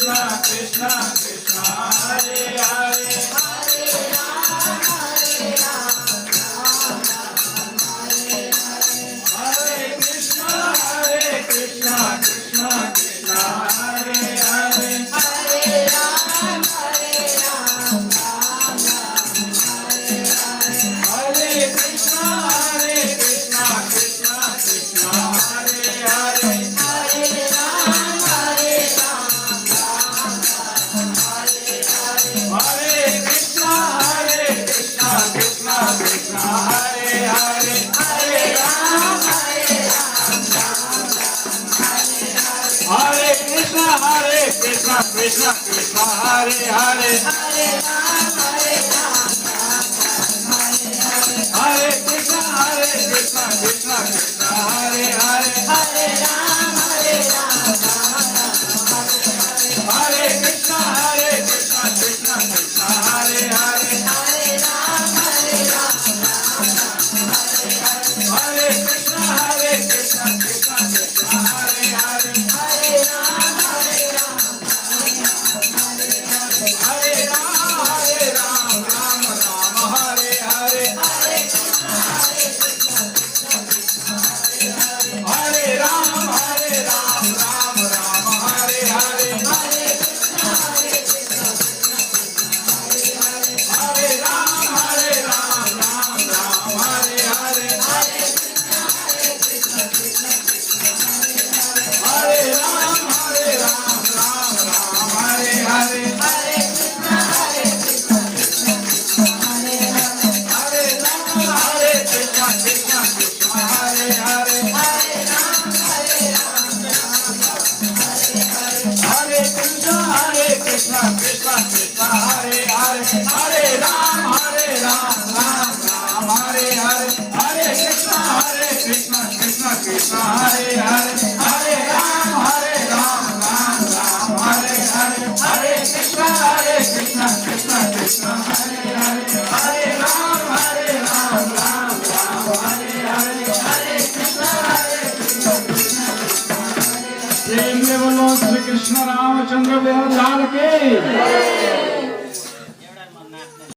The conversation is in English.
Krishna Krishna Hare Hare Hare Krishna Krishna Krishna Hare Hare Hare Krishna Krishna Krishna Hare Hare Hare Krishna Krishna Krishna Hare Hare Hare Ram Hare Krishna Krishna Krishna Hare Hare Hare Krishna Krishna Krishna Hare Hare Hare Ram Hare Krishna Krishna Krishna Hare Hare Hare Krishna Krishna Krishna Hare Hare Hare Ram Ram Ram Hare Hare Hare Ram Ram Ram Hare Hare Hare Ram Ram Ram Hare Hare Hare Ram Ram Ram Hare Hare Hare Krishna Krishna Krishna Hare Hare Hare Krishna Krishna Krishna Hare Hare Hare Ram Ram Hare Hare Hare Krishna Krishna Krishna Hare Hare Hare Ram Ram Hare Hare Hare Krishna Krishna Krishna Hare Hare Hare Ram Ram Hare Hare Hare Krishna प्रेम से बोलो श्री कृष्ण रामचंद्र देव लाल के